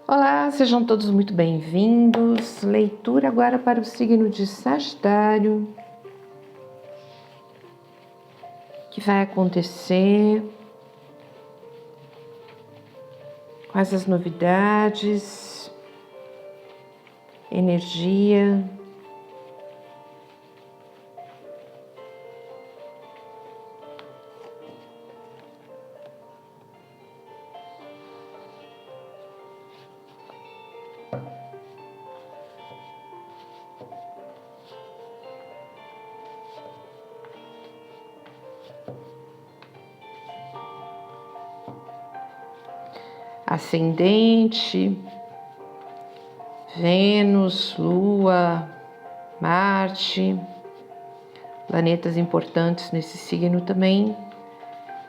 Olá, sejam todos muito bem-vindos. Leitura agora para o signo de Sagitário, que vai acontecer, quais as novidades, energia. Ascendente, Vênus, Lua, Marte, planetas importantes nesse signo também,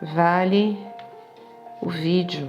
vale o vídeo.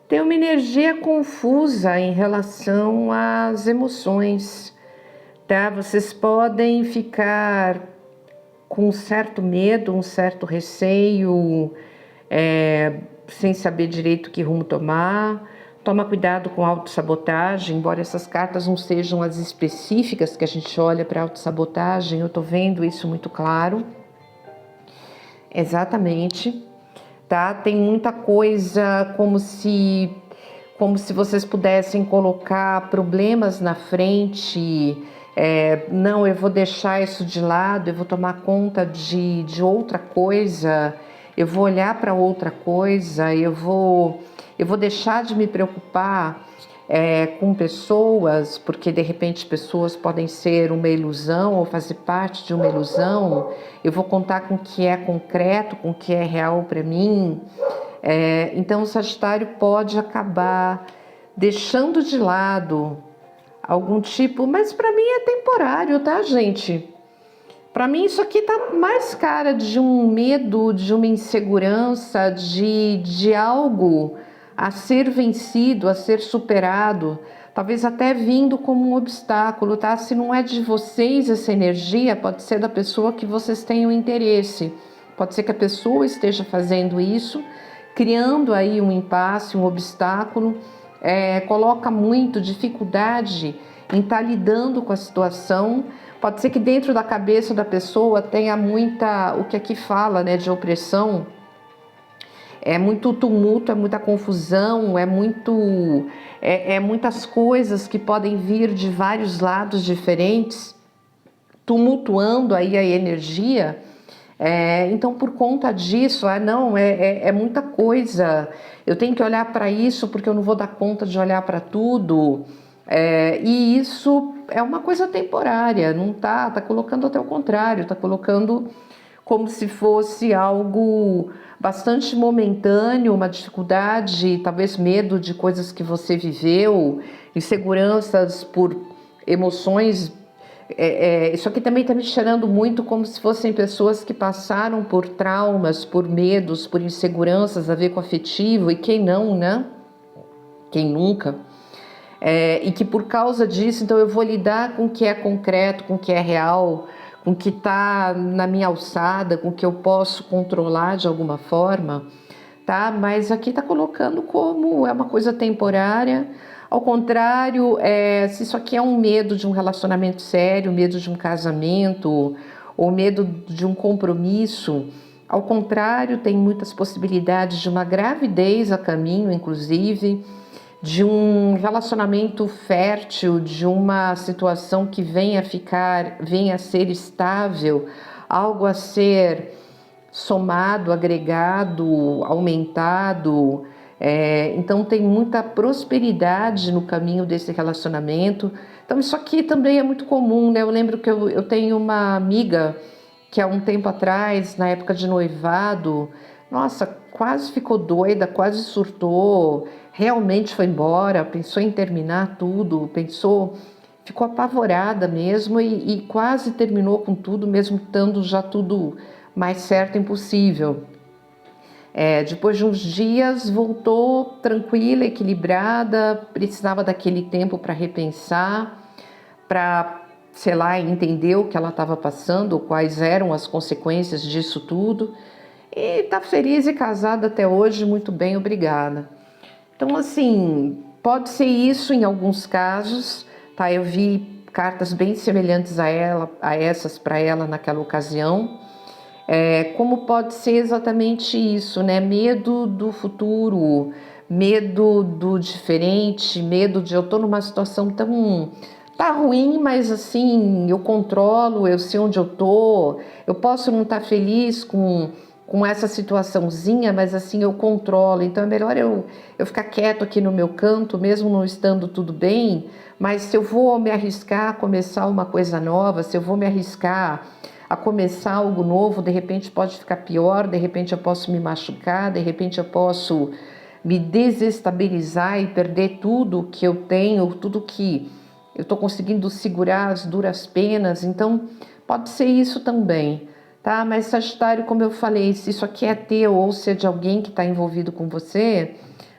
Tem uma energia confusa em relação às emoções, tá? Vocês podem ficar com um certo medo, um certo receio, sem saber direito que rumo tomar. Toma cuidado com autossabotagem, embora essas cartas não sejam as específicas que a gente olha para autossabotagem, eu tô vendo isso muito claro. Exatamente. Tá? Tem muita coisa como se vocês pudessem colocar problemas na frente. Não, eu vou deixar isso de lado, eu vou tomar conta de outra coisa, eu vou olhar para outra coisa, eu vou deixar de me preocupar com pessoas, porque de repente pessoas podem ser uma ilusão ou fazer parte de uma ilusão. Eu vou contar com o que é concreto, com o que é real para mim. Então o Sagitário pode acabar deixando de lado algum tipo, mas para mim é temporário, tá, gente? Para mim isso aqui tá mais cara de um medo, de uma insegurança, de algo a ser vencido, a ser superado, talvez até vindo como um obstáculo, tá? Se não é de vocês essa energia, pode ser da pessoa que vocês tenham interesse. Pode ser que a pessoa esteja fazendo isso, criando aí um impasse, um obstáculo, coloca muito dificuldade em estar lidando com a situação. Pode ser que dentro da cabeça da pessoa tenha muita, o que aqui fala, né, de opressão. É muito tumulto, é muita confusão, é muitas coisas que podem vir de vários lados diferentes, tumultuando aí a energia. Então, por conta disso, é muita coisa. Eu tenho que olhar para isso porque eu não vou dar conta de olhar para tudo. E isso é uma coisa temporária, não tá colocando até o contrário, tá colocando como se fosse algo bastante momentâneo, uma dificuldade, talvez medo de coisas que você viveu, inseguranças por emoções. Isso aqui também está me cheirando muito como se fossem pessoas que passaram por traumas, por medos, por inseguranças a ver com afetivo, e quem não, né? Quem nunca? E que por causa disso, então eu vou lidar com o que é concreto, com o que é real, com o que está na minha alçada, com o que eu posso controlar de alguma forma, tá? Mas aqui está colocando como é uma coisa temporária. Ao contrário, se isso aqui é um medo de um relacionamento sério, medo de um casamento, ou medo de um compromisso, ao contrário, tem muitas possibilidades de uma gravidez a caminho, inclusive, de um relacionamento fértil, de uma situação que venha a ser estável, algo a ser somado, agregado, aumentado, Então tem muita prosperidade no caminho desse relacionamento. Então isso aqui também é muito comum, né? Eu lembro que eu tenho uma amiga que há um tempo atrás, na época de noivado, nossa, quase ficou doida, quase surtou, realmente foi embora, pensou em terminar tudo, ficou apavorada mesmo e quase terminou com tudo, mesmo estando já tudo mais certo e impossível. Depois de uns dias voltou tranquila, equilibrada, precisava daquele tempo para repensar, para, sei lá, entender o que ela estava passando, quais eram as consequências disso tudo. E está feliz e casada até hoje, muito bem, obrigada. Então, assim, pode ser isso em alguns casos, tá? Eu vi cartas bem semelhantes a essas para ela naquela ocasião. Como pode ser exatamente isso, né? Medo do futuro, medo do diferente, medo de eu tô numa situação tão tá ruim, mas assim, eu controlo, eu sei onde eu tô, eu posso não estar feliz com essa situaçãozinha, mas assim eu controlo. Então é melhor eu ficar quieto aqui no meu canto, mesmo não estando tudo bem, mas se eu vou me arriscar a começar uma coisa nova, se eu vou me arriscar a começar algo novo, de repente pode ficar pior, de repente eu posso me machucar, de repente eu posso me desestabilizar e perder tudo que eu tenho, tudo que eu estou conseguindo segurar as duras penas. Então pode ser isso também, tá? Mas Sagitário, como eu falei, se isso aqui é teu ou se é de alguém que está envolvido com você,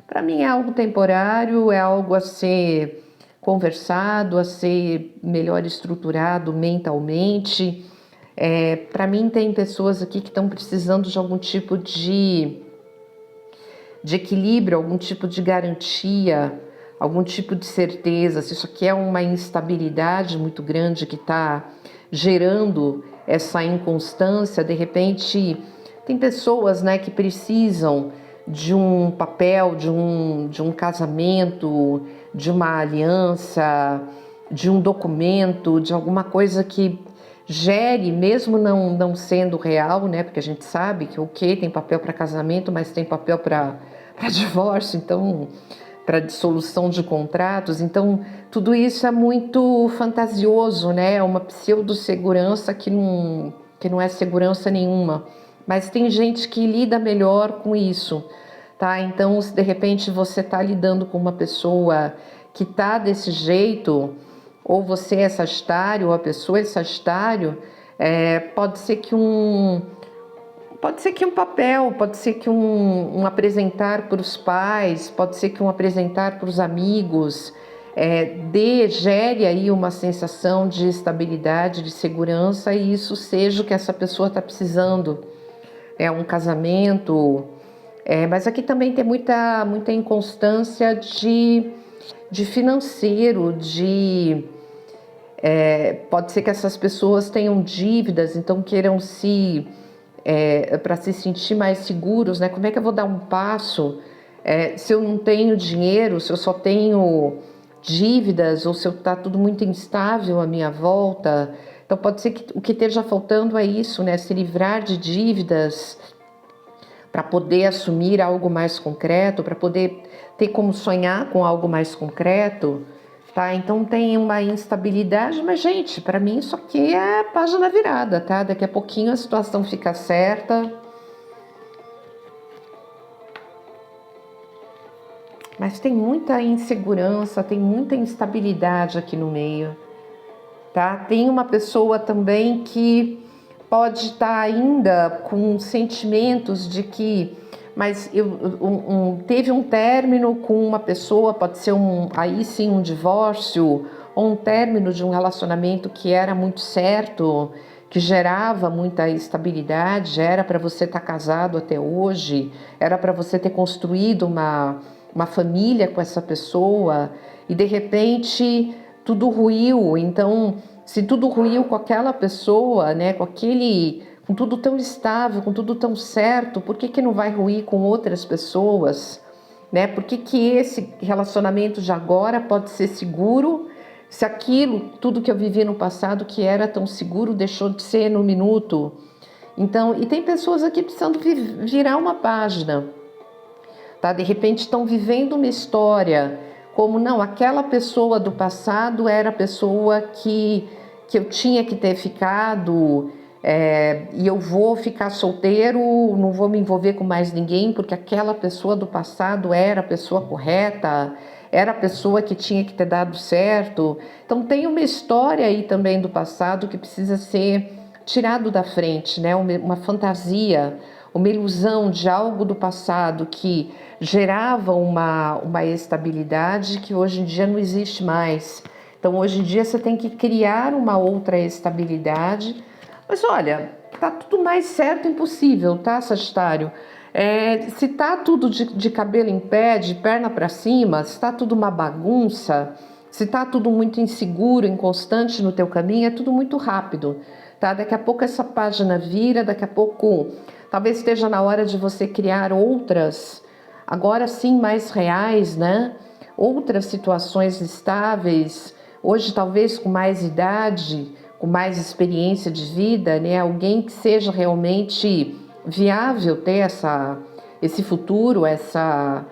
para mim é algo temporário, é algo a ser conversado, a ser melhor estruturado mentalmente. Para mim tem pessoas aqui que estão precisando de algum tipo de equilíbrio, algum tipo de garantia, algum tipo de certeza. Se isso aqui é uma instabilidade muito grande que está gerando essa inconstância, de repente tem pessoas, né, que precisam de um papel, de um casamento, de uma aliança, de um documento, de alguma coisa que gere, mesmo não sendo real, né? Porque a gente sabe que tem papel para casamento, mas tem papel para divórcio, então para dissolução de contratos. Então tudo isso é muito fantasioso, né? É uma pseudo-segurança que não é segurança nenhuma. Mas tem gente que lida melhor com isso, tá? Então, se de repente você está lidando com uma pessoa que está desse jeito, ou você é Sagitário, ou a pessoa é Sagitário, pode ser que um papel, pode ser que um apresentar para os pais, pode ser que um apresentar para os amigos, gere aí uma sensação de estabilidade, de segurança, e isso seja o que essa pessoa está precisando. Um casamento, mas aqui também tem muita inconstância de financeiro, pode ser que essas pessoas tenham dívidas, então queiram para se sentir mais seguros, né? Como é que eu vou dar um passo se eu não tenho dinheiro, se eu só tenho dívidas, ou se está tudo muito instável à minha volta? Então pode ser que o que esteja faltando é isso, né? Se livrar de dívidas para poder assumir algo mais concreto, para poder ter como sonhar com algo mais concreto. Tá, então tem uma instabilidade, mas gente, para mim isso aqui é página virada, tá? Daqui a pouquinho a situação fica certa. Mas tem muita insegurança, tem muita instabilidade aqui no meio, tá? Tem uma pessoa também que pode estar ainda com sentimentos de que mas teve um término com uma pessoa, pode ser aí sim um divórcio, ou um término de um relacionamento que era muito certo, que gerava muita estabilidade, era para você estar casado até hoje, era para você ter construído uma família com essa pessoa, e de repente tudo ruiu. Então, se tudo ruiu com aquela pessoa, né, com tudo tão estável, com tudo tão certo, por que não vai ruir com outras pessoas? Né? Por que esse relacionamento de agora pode ser seguro, se aquilo, tudo que eu vivi no passado que era tão seguro, deixou de ser no minuto? Então, e tem pessoas aqui precisando virar uma página. tá? De repente estão vivendo uma história como, não, aquela pessoa do passado era a pessoa que eu tinha que ter ficado, e eu vou ficar solteiro, não vou me envolver com mais ninguém, porque aquela pessoa do passado era a pessoa correta, era a pessoa que tinha que ter dado certo. Então tem uma história aí também do passado que precisa ser tirado da frente, né? Uma fantasia, uma ilusão de algo do passado que gerava uma estabilidade que hoje em dia não existe mais. Então hoje em dia você tem que criar uma outra estabilidade. Mas olha, tá tudo mais certo impossível, tá, Sagitário? Se tá tudo de cabelo em pé, de perna para cima, se tá tudo uma bagunça, se tá tudo muito inseguro, inconstante no teu caminho, é tudo muito rápido, tá? Daqui a pouco essa página vira, daqui a pouco talvez esteja na hora de você criar outras, agora sim mais reais, né? Outras situações estáveis, hoje talvez com mais idade, com mais experiência de vida, né? Alguém que seja realmente viável ter esse futuro, essa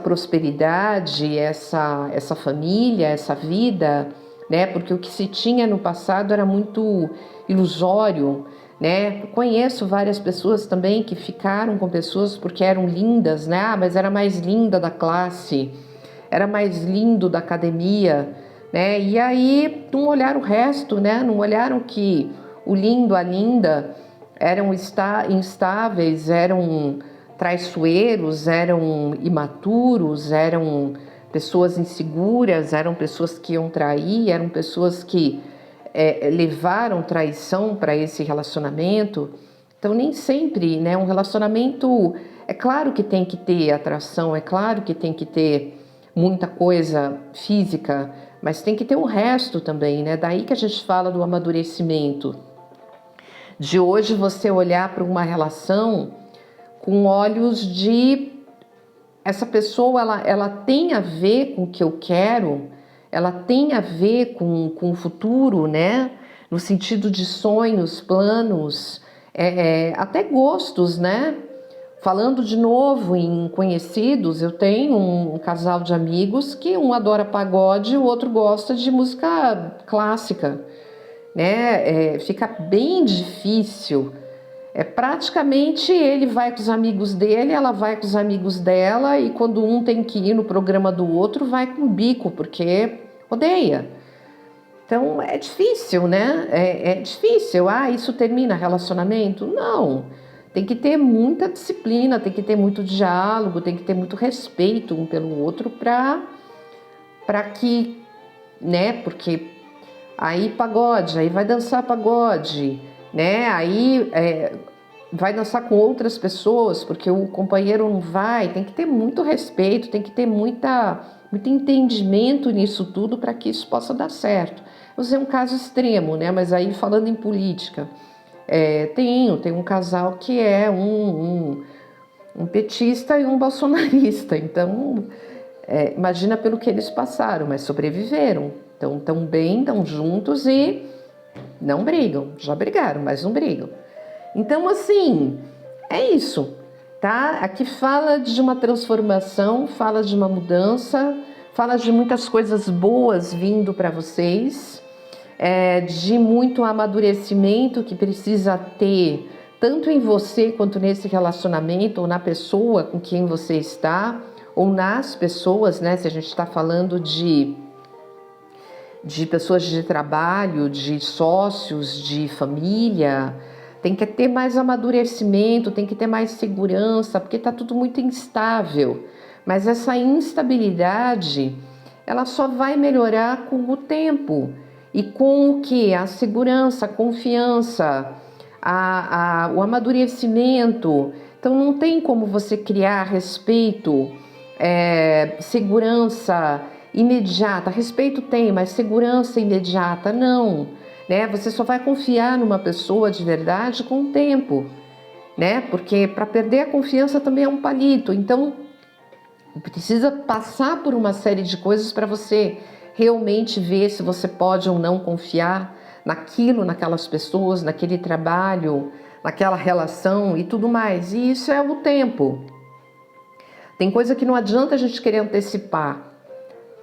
prosperidade, essa família, essa vida, né? Porque o que se tinha no passado era muito ilusório, né? Conheço várias pessoas também que ficaram com pessoas porque eram lindas, né? Ah, mas era mais linda da classe, era mais lindo da academia, né? E aí não olharam o resto, né? Não olharam que o lindo, a linda eram instáveis, eram traiçoeiros, eram imaturos, eram pessoas inseguras, eram pessoas que iam trair, eram pessoas que levaram traição para esse relacionamento. Então nem sempre, né? Um relacionamento, é claro que tem que ter atração, é claro que tem que ter muita coisa física, mas tem que ter o resto também, né? Daí que a gente fala do amadurecimento. De hoje você olhar para uma relação com olhos de essa pessoa, ela tem a ver com o que eu quero, ela tem a ver com o futuro, né? No sentido de sonhos, planos, até gostos, né? Falando de novo em conhecidos, eu tenho um casal de amigos que um adora pagode e o outro gosta de música clássica, né? Fica bem difícil. Praticamente ele vai com os amigos dele, ela vai com os amigos dela, e quando um tem que ir no programa do outro, vai com o bico, porque odeia. Então é difícil, né? É difícil. Ah, isso termina relacionamento? Não. Tem que ter muita disciplina, tem que ter muito diálogo, tem que ter muito respeito um pelo outro para que, né? Porque aí pagode, aí vai dançar pagode, né? Aí vai dançar com outras pessoas, porque o companheiro não vai. Tem que ter muito respeito, tem que ter muito entendimento nisso tudo para que isso possa dar certo. Vou dizer um caso extremo, né? Mas aí falando em política, tem um casal que é um petista e um bolsonarista. Então, imagina pelo que eles passaram, mas sobreviveram. Então, estão bem, estão juntos e não brigam. Já brigaram, mas não brigam. Então, assim, é isso, tá? Aqui fala de uma transformação, fala de uma mudança, fala de muitas coisas boas vindo para vocês, de muito amadurecimento que precisa ter, tanto em você quanto nesse relacionamento, ou na pessoa com quem você está, ou nas pessoas, né? Se a gente está falando de pessoas de trabalho, de sócios, de família, tem que ter mais amadurecimento, tem que ter mais segurança, porque está tudo muito instável. Mas essa instabilidade, ela só vai melhorar com o tempo. E com o que? A segurança, a confiança, o amadurecimento. Então não tem como você criar respeito, segurança imediata. Respeito tem, mas segurança imediata não, né? Você só vai confiar numa pessoa de verdade com o tempo, né? Porque para perder a confiança também é um palito. Então precisa passar por uma série de coisas para você realmente ver se você pode ou não confiar naquilo, naquelas pessoas, naquele trabalho, naquela relação e tudo mais. E isso é o tempo. Tem coisa que não adianta a gente querer antecipar,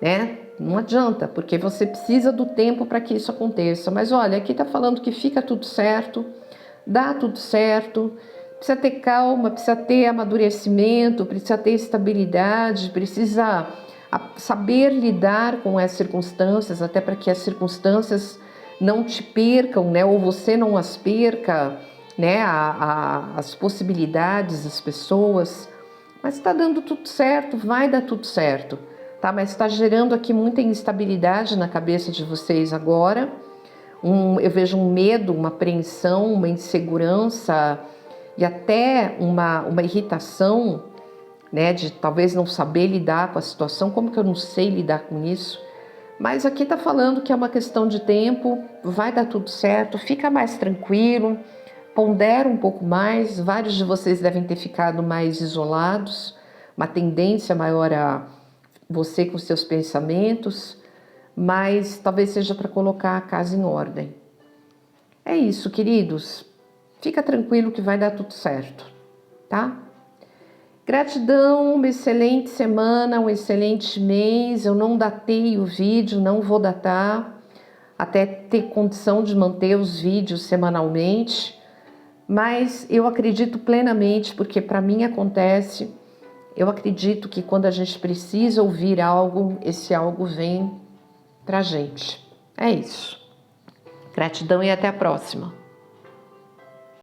né? Não adianta, porque você precisa do tempo para que isso aconteça. Mas olha, aqui tá falando que fica tudo certo, dá tudo certo, precisa ter calma, precisa ter amadurecimento, precisa ter estabilidade, precisa saber lidar com as circunstâncias, até para que as circunstâncias não te percam, né? Ou você não as perca, né? As possibilidades, as pessoas. Mas está dando tudo certo, vai dar tudo certo, tá? Mas está gerando aqui muita instabilidade na cabeça de vocês agora. Eu vejo um medo, uma apreensão, uma insegurança e até uma irritação, né? De talvez não saber lidar com a situação. Como que eu não sei lidar com isso? Mas aqui está falando que é uma questão de tempo, vai dar tudo certo, fica mais tranquilo, pondera um pouco mais. Vários de vocês devem ter ficado mais isolados, uma tendência maior a você com seus pensamentos, mas talvez seja para colocar a casa em ordem. É isso, queridos. Fica tranquilo que vai dar tudo certo, tá? Gratidão, uma excelente semana, um excelente mês. Eu não datei o vídeo, não vou datar, até ter condição de manter os vídeos semanalmente. Mas eu acredito plenamente, porque para mim acontece, eu acredito que quando a gente precisa ouvir algo, esse algo vem pra gente. É isso. Gratidão e até a próxima.